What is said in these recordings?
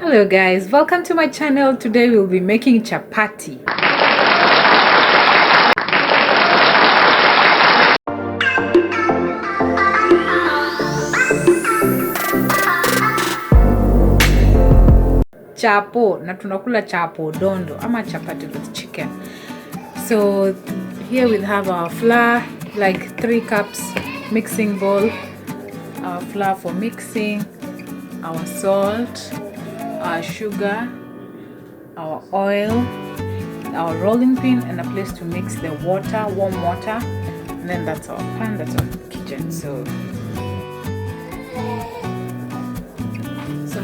Hello guys, welcome to my channel. Today we'll be making chapati. Chapo, na tunakula chapo dondo ama chapati with chicken. So here we have our flour, like 3 cups mixing bowl, our flour for mixing, our salt, our sugar, our oil, our rolling pin, and a place to mix the water, warm water. And then that's our pan, that's our kitchen. So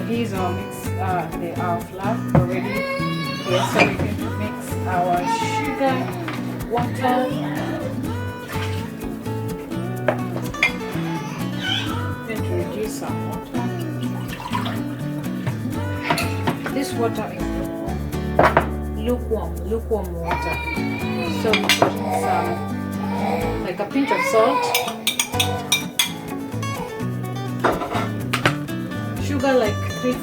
here's our mix, our flour already here. So we're going to mix our sugar, water, going to reduce some water. This water is lukewarm water. So we put in some, like a pinch of salt, sugar like 4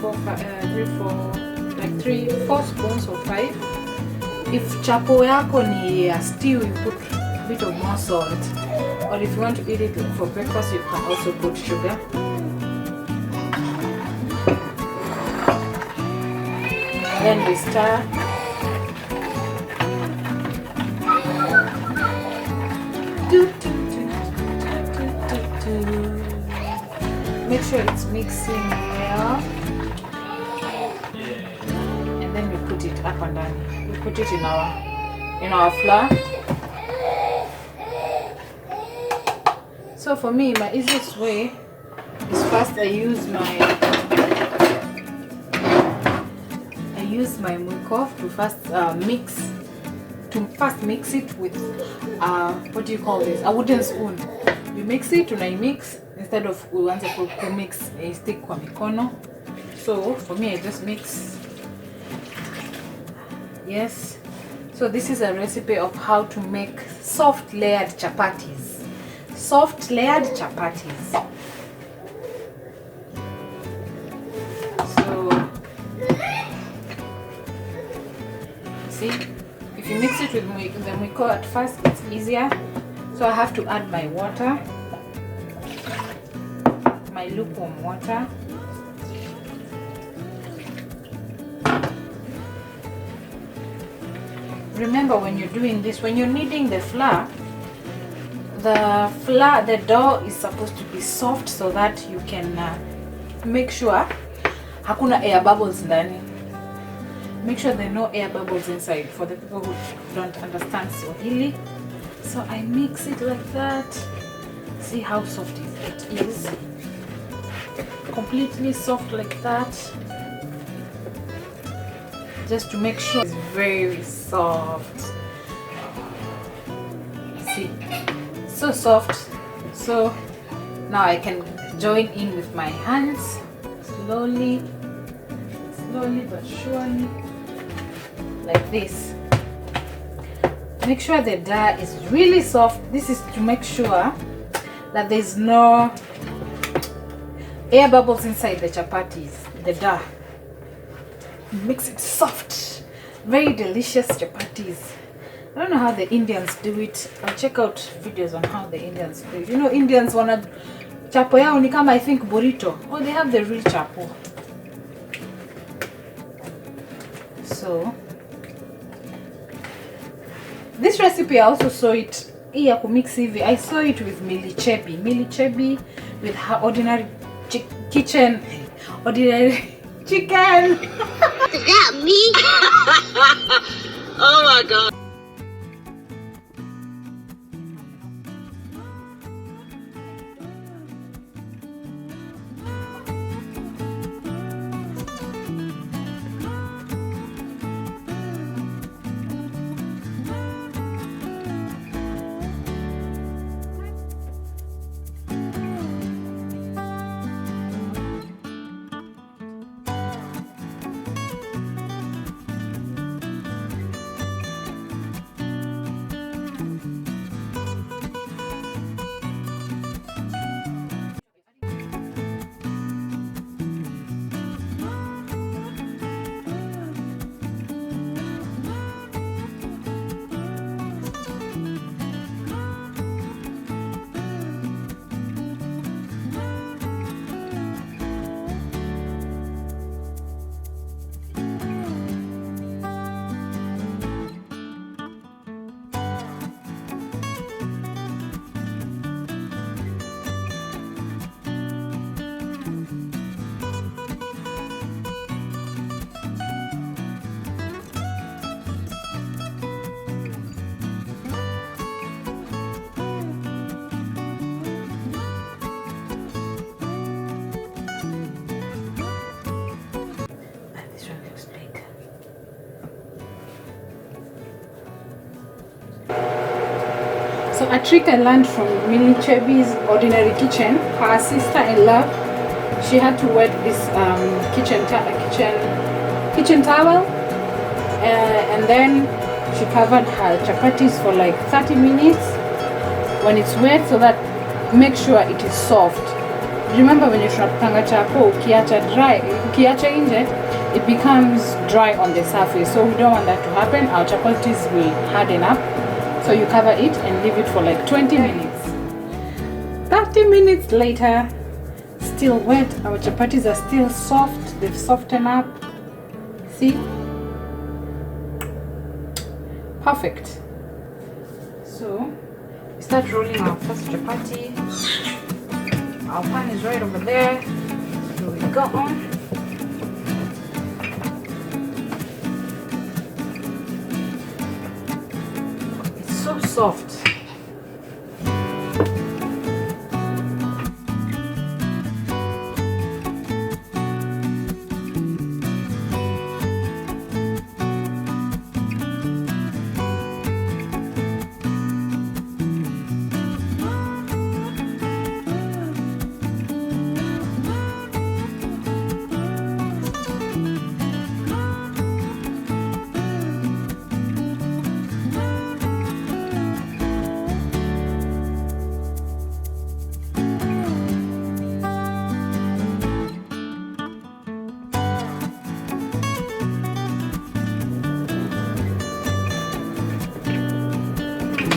spoons or 5. If chapo yako ni a stew, you put a bit of more salt, or if you want to eat it for breakfast, you can also put sugar. Then we stir. Make sure it's mixing well, and then we put it up and down. We put it in our flour. So for me, my easiest way is first I use my muiko to first mix it with what do you call this? A wooden spoon. You mix it, mix instead of uanze ku mix a stick kwa mikono. So for me, I just mix. Yes. So this is a recipe of how to make soft layered chapatis. Soft layered chapatis. So see, if you mix it with the muiko at first, it's easier. So I have to add my water, my lukewarm water. Remember, when you're doing this, when you're kneading the flour, the dough is supposed to be soft so that you can make sure hakuna air bubbles ndani. Make sure there are no air bubbles inside for the people who don't understand Swahili. So I mix it like that. See how soft it is. Completely soft like that. Just to make sure it's very soft. See, so soft. So now I can join in with my hands slowly but surely, like this. Make sure the dough is really soft. This is to make sure that there's no air bubbles inside the chapatis, the dough. Makes it soft. Very delicious chapatis. I don't know how the Indians do it. I'll check out videos on how the Indians do it. You know, Indians wanna chapo yao ni kama, I think, burrito. Oh, they have the real chapo. So this recipe, I also saw it here kumix hivi. I saw it with milichebi with her ordinary chicken. Is that me? Oh my god. So a trick I learned from Millie Cheby's Ordinary Kitchen, her sister-in-law, she had to wet this kitchen towel, and then she covered her chapatis for like 30 minutes when it's wet, so that make sure it is soft. Remember when you tunapanga chako ukiacha dry, ukiacha nje, it becomes dry on the surface, so we don't want that to happen. Our chapatis will harden up, so you cover it and leave it for like 20 minutes. 30 minutes later, still wet. Our chapatis are still soft. They've softened up. See? Perfect. So we start rolling our first chapati. Our pan is right over there. Here we go. It's so soft.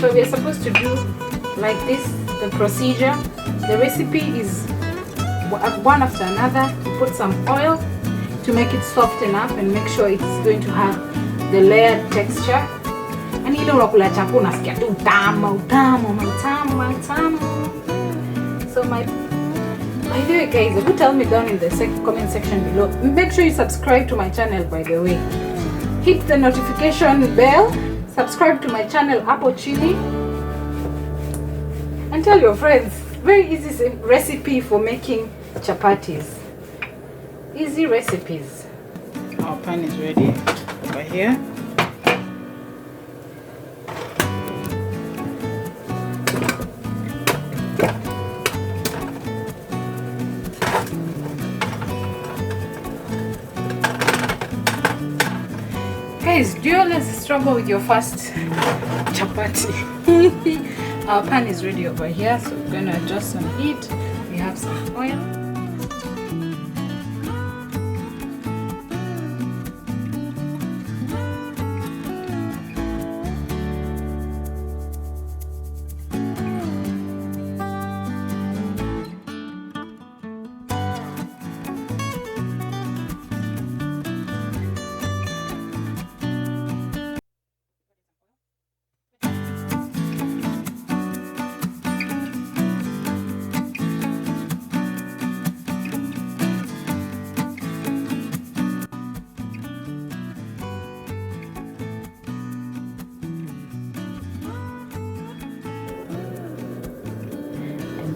So we are supposed to do like this, the procedure. The recipe is one after another. You put some oil to make it soften up and make sure it's going to have the layered texture. And ile unakula chakula unasikia tu utamu. So by the way guys, do tell me down in the comment section below. Make sure you subscribe to my channel, by the way. Hit the notification bell. Subscribe to my channel hapo chini and tell your friends. Very easy recipe for making chapatis. Easy recipes. Our pan is ready over here. Guys, do you always struggle with your first chapati? Our pan is ready over here, so we're going to adjust some heat. We have some oil.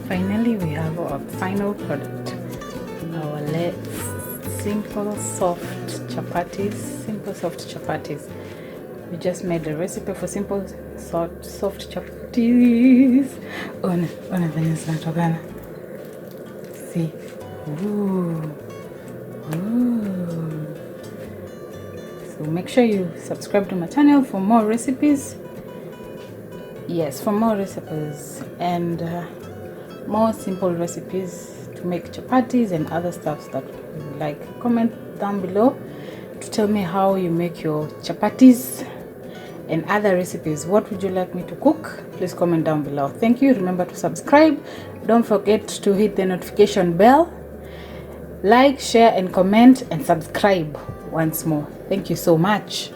Finally, we have our final product, our simple soft chapatis. We just made the recipe for simple soft chapatis. See. So make sure you subscribe to my channel for more recipes. Yes, for more recipes and more simple recipes to make chapatis and other stuff that you like. Comment down below to tell me how you make your chapatis and other recipes. What would you like me to cook? Please comment down below. Thank you. Remember to subscribe. Don't forget to hit the notification bell. Like, share and comment and subscribe once more. Thank you so much.